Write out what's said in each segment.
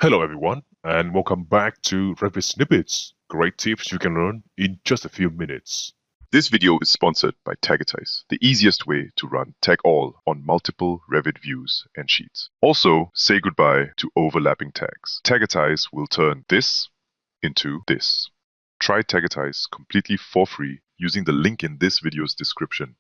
Hello everyone, and welcome back to Revit Snippets. Great tips you can learn in just a few minutes. This video is sponsored by Tagitize, the easiest way to run Tag All on multiple Revit views and sheets. Also, say goodbye to overlapping tags. Tagitize will turn this into this. Try Tagitize completely for free using the link in this video's description.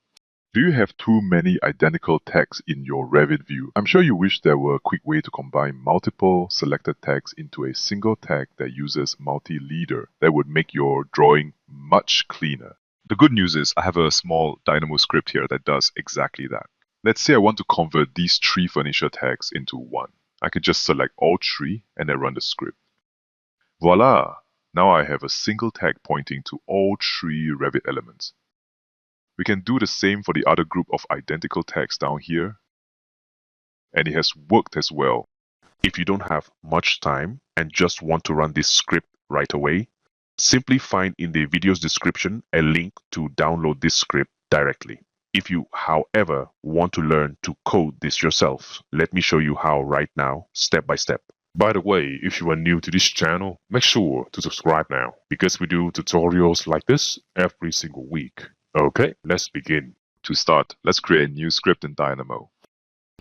Do you have too many identical tags in your Revit view? I'm sure you wish there were a quick way to combine multiple selected tags into a single tag that uses multi-leader that would make your drawing much cleaner. The good news is I have a small Dynamo script here that does exactly that. Let's say I want to convert these three furniture tags into one. I could just select all three and then run the script. Voila! Now I have a single tag pointing to all three Revit elements. We can do the same for the other group of identical tags down here, and it has worked as well. If you don't have much time and just want to run this script right away, simply find in the video's description a link to download this script directly. If you, however, want to learn to code this yourself, let me show you how right now, step by step. By the way, if you are new to this channel, make sure to subscribe now, because we do tutorials like this every single week. Okay, let's begin. To start, let's create a new script in Dynamo.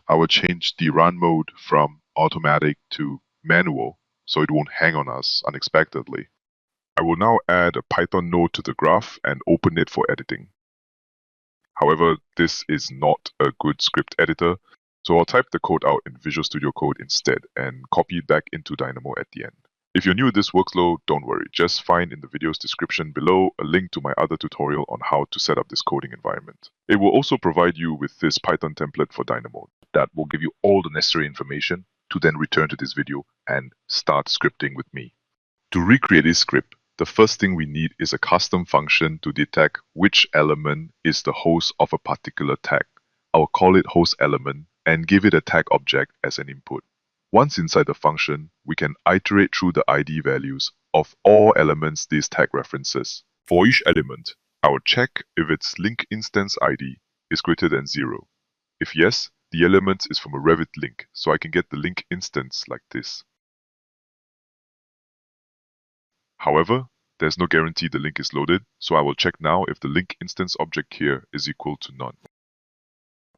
I will change the run mode from automatic to manual so it won't hang on us unexpectedly. I will now add a Python node to the graph and open it for editing. However, this is not a good script editor, so I'll type the code out in Visual Studio Code instead and copy it back into Dynamo at the end. If you're new to this workflow, don't worry. Just find in the video's description below a link to my other tutorial on how to set up this coding environment. It will also provide you with this Python template for Dynamo that will give you all the necessary information to then return to this video and start scripting with me. To recreate this script, the first thing we need is a custom function to detect which element is the host of a particular tag. I will call it host element and give it a tag object as an input. Once inside the function, we can iterate through the ID values of all elements this tag references. For each element, I will check if its link instance ID is greater than 0. If yes, the element is from a Revit link, so I can get the link instance like this. However, there's no guarantee the link is loaded, so I will check now if the link instance object here is equal to none.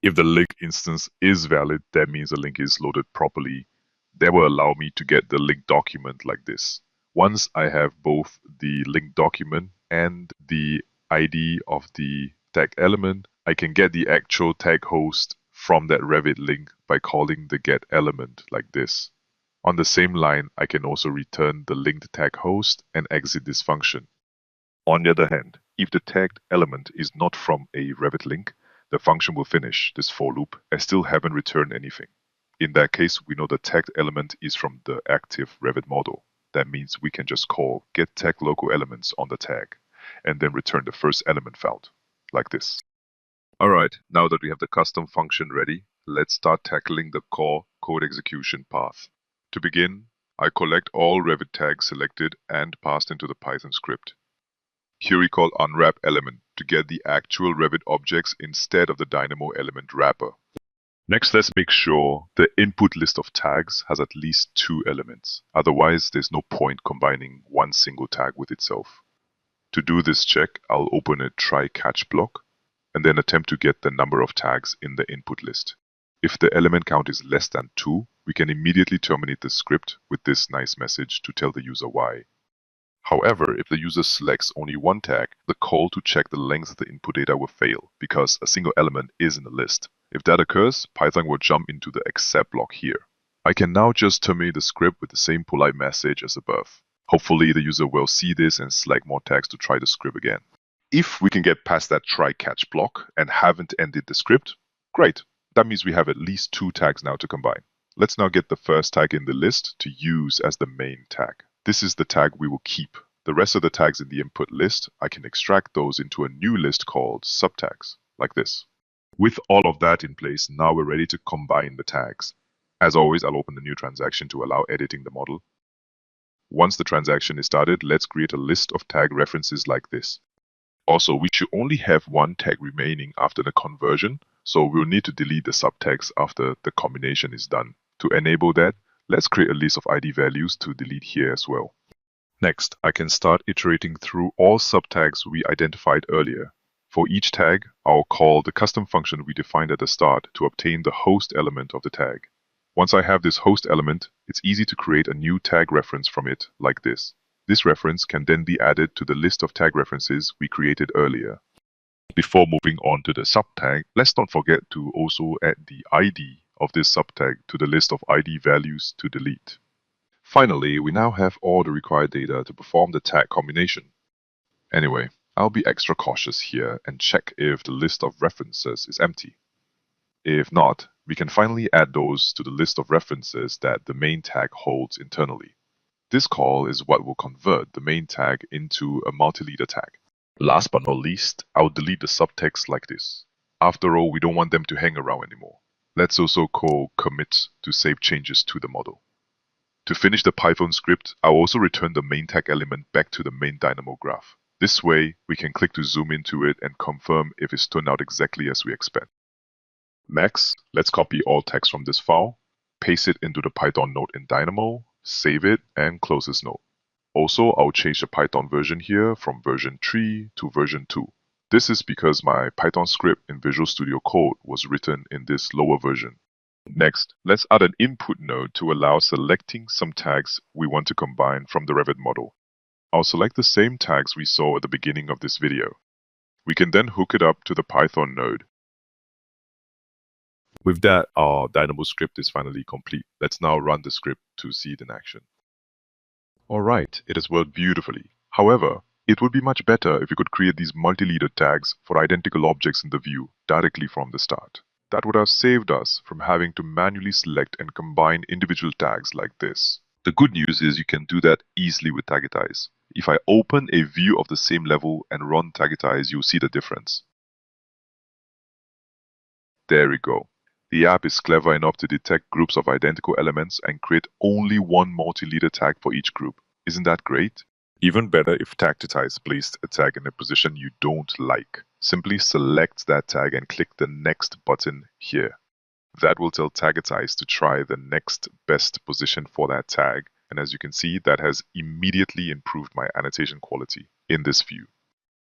If the link instance is valid, that means the link is loaded properly. That will allow me to get the link document like this. Once I have both the link document and the ID of the tag element, I can get the actual tag host from that Revit link by calling the get element like this. On the same line, I can also return the linked tag host and exit this function. On the other hand, if the tagged element is not from a Revit link, the function will finish this for loop and still haven't returned anything. In that case, we know the tagged element is from the active Revit model. That means we can just call get tag local elements on the tag and then return the first element found, like this. Alright, now that we have the custom function ready, let's start tackling the core code execution path. To begin, I collect all Revit tags selected and passed into the Python script. Here we call unwrap element to get the actual Revit objects instead of the Dynamo element wrapper. Next, let's make sure the input list of tags has at least 2 elements. Otherwise, there's no point combining one single tag with itself. To do this check, I'll open a try-catch block and then attempt to get the number of tags in the input list. If the element count is less than 2, we can immediately terminate the script with this nice message to tell the user why. However, if the user selects only one tag, the call to check the length of the input data will fail because a single element is in the list. If that occurs, Python will jump into the except block here. I can now just terminate the script with the same polite message as above. Hopefully the user will see this and select more tags to try the script again. If we can get past that try-catch block and haven't ended the script, great. That means we have at least 2 tags now to combine. Let's now get the first tag in the list to use as the main tag. This is the tag we will keep. The rest of the tags in the input list, I can extract those into a new list called subtags, like this. With all of that in place, now we're ready to combine the tags. As always, I'll open the new transaction to allow editing the model. Once the transaction is started, let's create a list of tag references like this. Also, we should only have one tag remaining after the conversion, so we'll need to delete the subtags after the combination is done. To enable that, Let's create a list of ID values to delete here as well. Next, I can start iterating through all subtags we identified earlier. For each tag, I'll call the custom function we defined at the start to obtain the host element of the tag. Once I have this host element, it's easy to create a new tag reference from it, like this. This reference can then be added to the list of tag references we created earlier. Before moving on to the subtag, let's not forget to also add the ID of this subtag to the list of ID values to delete. Finally, we now have all the required data to perform the tag combination. Anyway, I'll be extra cautious here and check if the list of references is empty. If not, we can finally add those to the list of references that the main tag holds internally. This call is what will convert the main tag into a multi-leader tag. Last but not least, I'll delete the subtext like this. After all, we don't want them to hang around anymore. Let's also call commit to save changes to the model. To finish the Python script, I'll also return the main tag element back to the main Dynamo graph. This way, we can click to zoom into it and confirm if it's turned out exactly as we expect. Next, let's copy all text from this file, paste it into the Python node in Dynamo, save it, and close this node. Also, I'll change the Python version here from version 3 to version 2. This is because my Python script in Visual Studio Code was written in this lower version. Next, let's add an input node to allow selecting some tags we want to combine from the Revit model. I'll select the same tags we saw at the beginning of this video. We can then hook it up to the Python node. With that, our Dynamo script is finally complete. Let's now run the script to see it in action. Alright, it has worked beautifully. However, it would be much better if you could create these multi-leader tags for identical objects in the view directly from the start. That would have saved us from having to manually select and combine individual tags like this. The good news is you can do that easily with Tagitize. If I open a view of the same level and run Tagitize, you'll see the difference. There we go. The app is clever enough to detect groups of identical elements and create only one multi-leader tag for each group. Isn't that great? Even better if Tagitize placed a tag in a position you don't like. Simply select that tag and click the next button here. That will tell Tagitize to try the next best position for that tag. And as you can see, that has immediately improved my annotation quality in this view.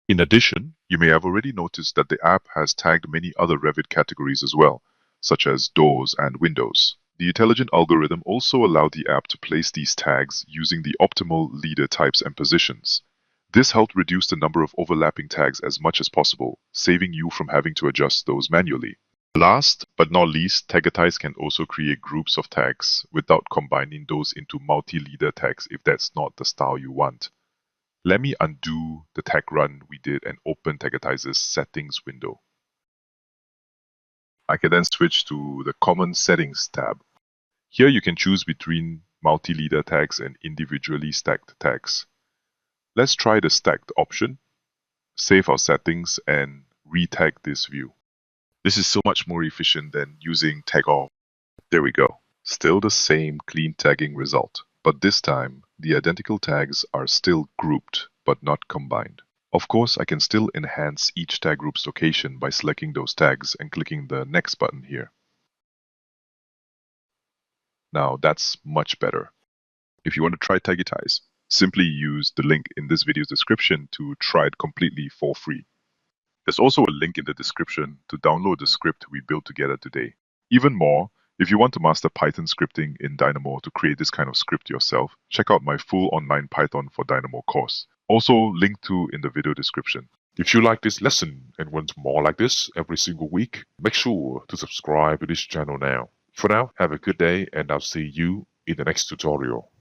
In addition, you may have already noticed that the app has tagged many other Revit categories as well, such as doors and windows. The intelligent algorithm also allowed the app to place these tags using the optimal leader types and positions. This helped reduce the number of overlapping tags as much as possible, saving you from having to adjust those manually. Last but not least, Tagitize can also create groups of tags without combining those into multi-leader tags if that's not the style you want. Let me undo the tag run we did and open Tagitize's settings window. I can then switch to the Common Settings tab. Here you can choose between multi-leader tags and individually stacked tags. Let's try the stacked option, save our settings, and re-tag this view. This is so much more efficient than using tag all. There we go. Still the same clean tagging result, but this time the identical tags are still grouped but not combined. Of course, I can still enhance each tag group's location by selecting those tags and clicking the next button here. Now that's much better. If you want to try Tagitize, simply use the link in this video's description to try it completely for free. There's also a link in the description to download the script we built together today. Even more, if you want to master Python scripting in Dynamo to create this kind of script yourself, check out my full online Python for Dynamo course, also linked to in the video description. If you like this lesson and want more like this every single week, make sure to subscribe to this channel now. For now, have a good day and I'll see you in the next tutorial.